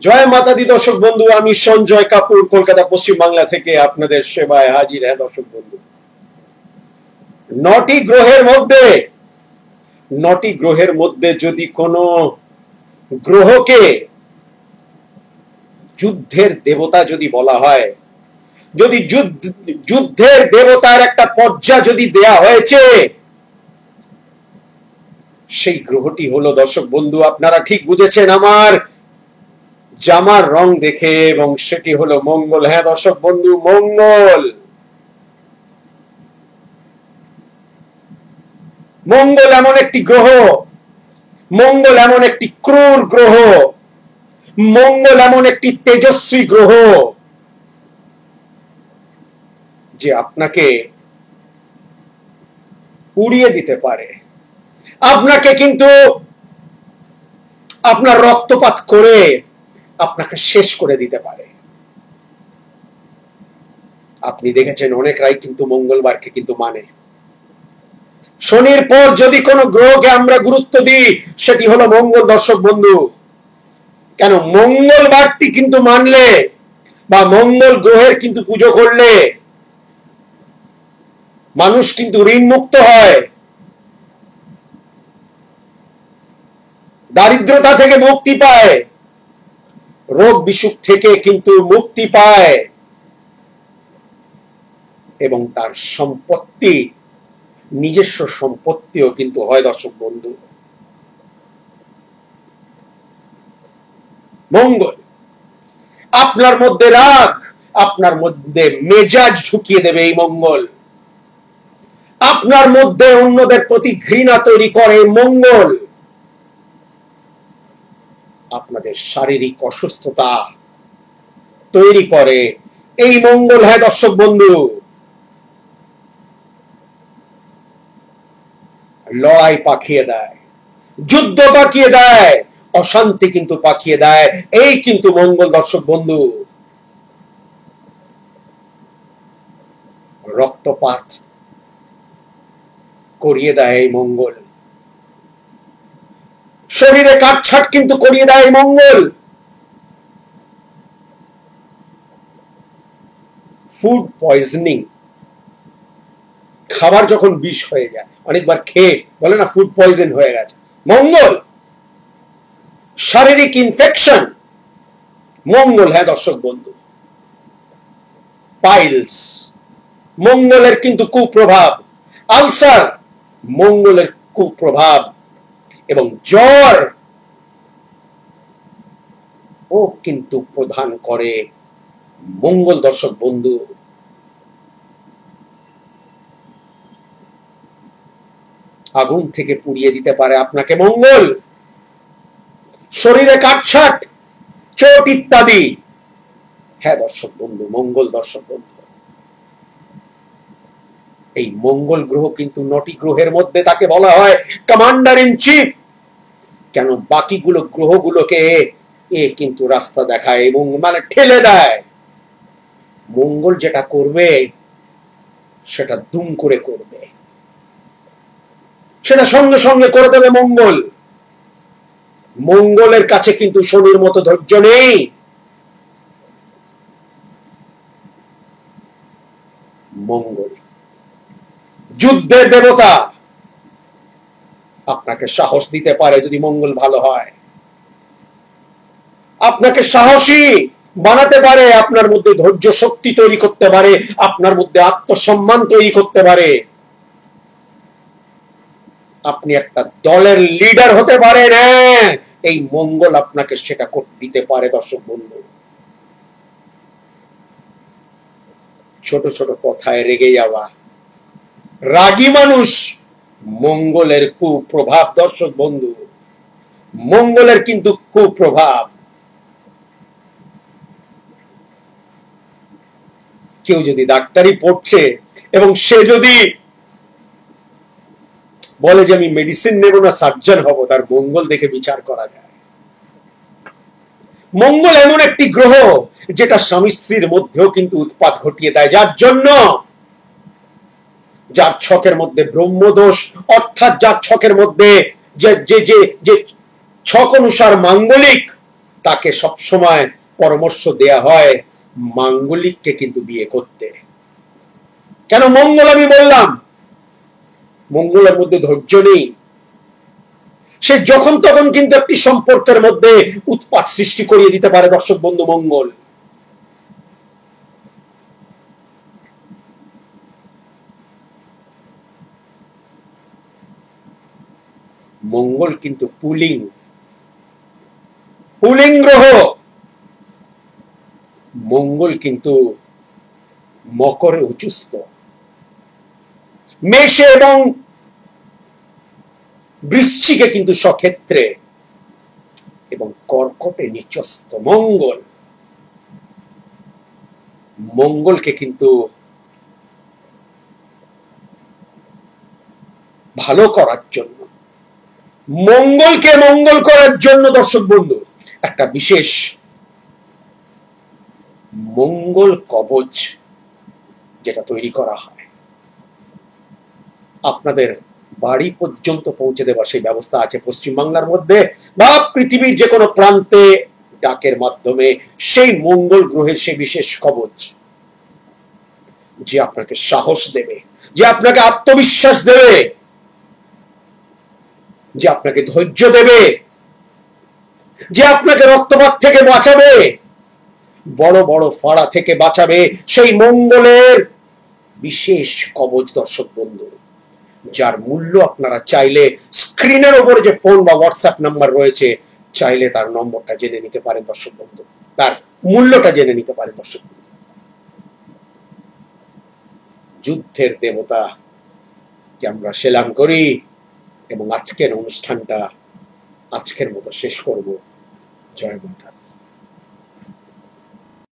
জয় মাতা দি দর্শক বন্ধু, আমি সঞ্জয় কাপুর কলকাতা পশ্চিম বাংলা থেকে আপনাদের সেবায় হাজির। হ্যাঁ দর্শক বন্ধু, নটি গ্রহের মধ্যে যদি কোনো গ্রহকে যুদ্ধের দেবতা যদি বলা হয়, যদি যুদ্ধের দেবতার একটা পর্যায় যদি দেয়া হয়েছে, সেই গ্রহটি হলো দর্শক বন্ধু, আপনারা ঠিক বুঝেছেন আমার জামার রং দেখে, এবং সেটি হলো মঙ্গল। হ্যাঁ দর্শক বন্ধু, মঙ্গল। মঙ্গল এমন একটি গ্রহ, মঙ্গল এমন একটি ক্রূর গ্রহ, মঙ্গল এমন একটি তেজস্বী গ্রহ যে আপনাকে উড়িয়ে দিতে পারে, আপনাকে কিন্তু আপনার রক্তপাত করে আপনাকে শেষ করে দিতে পারে। আপনি দেখেছেন অনেকরাই কিন্তু মঙ্গলবারকে কিন্তু মানে। শনির পর যদি কোনো গ্রহকে আমরা গুরুত্ব দিই, সেটি হলো মঙ্গল। দর্শক বন্ধু, কেন মঙ্গলবারটি কিন্তু মানলে বা মঙ্গল গ্রহের কিন্তু পুজো করলে মানুষ কিন্তু ঋণ মুক্ত হয়, দারিদ্রতা থেকে মুক্তি পায়, রোগ বিসুখ থেকে কিন্তু মুক্তি পায়, এবং তার সম্পত্তি, নিজস্ব সম্পত্তিও কিন্তু হয়। দর্শক বন্ধু, মঙ্গল আপনার মধ্যে রাগ, আপনার মধ্যে মেজাজ ঢুকিয়ে দেবে এই মঙ্গল, আপনার মধ্যে অন্যদের প্রতি ঘৃণা তৈরি করে মঙ্গল, আপনাদের শারীরিক অসুস্থতা তৈরি করে এই মঙ্গল। হ্যাঁ দর্শক বন্ধু, লড়াই পাকিয়ে দেয়, যুদ্ধ পাকিয়ে দেয়, অশান্তি কিন্তু পাকিয়ে দেয় এই কিন্তু মঙ্গল। দর্শক বন্ধু, রক্তপাত করিয়ে দেয় এই মঙ্গল, শরীরে কাটছাট কিন্তু করিয়ে দেয় এই মঙ্গল। ফুড পয়জনিং, খাবার যখন বিষ হয়ে যায়, অনেকবার খেয়ে বলে না ফুড পয়জন হয়ে গেছে, মঙ্গল। শারীরিক ইনফেকশন, মঙ্গল। হ্যাঁ দর্শক বন্ধু, পাইলস, মঙ্গলের কিন্তু কুপ্রভাব, আলসার, মঙ্গলের কুপ্রভাব, এবং জ্বর ও কিন্তু প্রদান করে মঙ্গল। দর্শক বন্ধু, আগুন থেকে পুড়িয়ে দিতে পারে আপনাকে মঙ্গল, শরীরে কাটছাট, চোট ইত্যাদি। হ্যাঁ দর্শক বন্ধু, মঙ্গল। দর্শক বন্ধু, এই মঙ্গল গ্রহ কিন্তু 9টি গ্রহের মধ্যে তাকে বলা হয় কমান্ডার ইন চিফ। কেন বাকিগুলো গ্রহগুলোকে এ কিন্তু রাস্তা দেখায় এবং মানে ঠেলে দেয়। মঙ্গল যেটা করবে সেটা দুম করে করবে, সেটা সঙ্গে সঙ্গে করে দেবে মঙ্গল। মঙ্গলের কাছে কিন্তু শনির মতো ধৈর্য নেই। মঙ্গল যুদ্ধের দেবতা, আপনাকে সাহস দিতে পারে যদি মঙ্গল ভালো হয়, আপনাকে সাহসী বানাতে পারে, আপনার মধ্যে ধৈর্য শক্তি তৈরি করতে পারে, আপনার মধ্যে আত্মসম্মান তৈরি করতে পারে, আপনি একটা দলের লিডার হতে পারেন। এই মঙ্গল আপনাকে সেটা করতে দিতে পারে। দর্শক বন্ধু, ছোট ছোট কথায় রেগে যাওয়া, রাগী মানুষ মঙ্গলের কুপ্রভাব। দর্শক বন্ধু, মঙ্গলের কিন্তু কুপ্রভাব। কেউ যদি ডাক্তারি পড়ছে এবং সে যদি বলে যে আমি মেডিসিন নেব না, সার্জন হব, তার মঙ্গল দেখে বিচার করা যায়। মঙ্গল এমন একটি গ্রহ যেটা স্বামী স্ত্রীর মধ্যেও কিন্তু উৎপাত ঘটিয়ে দেয়, যার জন্য যার ছকের মধ্যে ব্রহ্মদোষ, অর্থাৎ যার ছকের মধ্যে যে যে যে ছক অনুসার মাঙ্গলিক তাকে সবসময় পরামর্শ দেয়া হয় মাঙ্গলিককে কিন্তু বিয়ে করতে। কেন মঙ্গল? আমি বললাম মঙ্গলের মধ্যে ধৈর্য নেই। সে যখন তখন কিন্তু একটি সম্পর্কের মধ্যে উৎপাত সৃষ্টি করিয়ে দিতে পারে দর্শক বন্ধু। মঙ্গল মঙ্গল কিন্তু পুলিং গ্রহ। মঙ্গল কিন্তু মকরে উচ্চস্থ, মেষে এবং বৃশ্চিকে কিন্তু স্বক্ষেত্রে, এবং কর্কটে নিচস্থ। মঙ্গলকে কিন্তু ভালো করার জন্য, মঙ্গলকে মঙ্গল করার জন্য দর্শক বন্ধু একটা বিশেষ মঙ্গল কবচ যেটা তৈরি করা হয়, আপনাদের বাড়ি পর্যন্ত পৌঁছে দেওয়ার সেই ব্যবস্থা আছে পশ্চিমবাংলার মধ্যে বা পৃথিবীর যে কোনো প্রান্তে। ডাকের মাধ্যমে সেই মঙ্গল গ্রহের সেই বিশেষ কবচ যে আপনাকে সাহস দেবে, যে আপনাকে আত্মবিশ্বাস দেবে, যে আপনাকে ধৈর্য দেবে, যে আপনাকে রক্তপাত থেকে বাঁচাবে, বড় বড় ফাড়া থেকে বাঁচাবে, সেই মঙ্গলের বিশেষ কবচ দর্শক বন্ধু, যার মূল্য আপনারা চাইলে স্ক্রিনের উপরে যে ফোন বা হোয়াটসঅ্যাপ নাম্বার রয়েছে, চাইলে তার নম্বরটা জেনে নিতে পারেন দর্শক বন্ধু, তার মূল্যটা জেনে নিতে পারেন দর্শক বন্ধু। যুদ্ধের দেবতা কে আমরা সেলাম করি এবং আজকের অনুষ্ঠানটা আজকের মতো শেষ করব। জয় মাতা।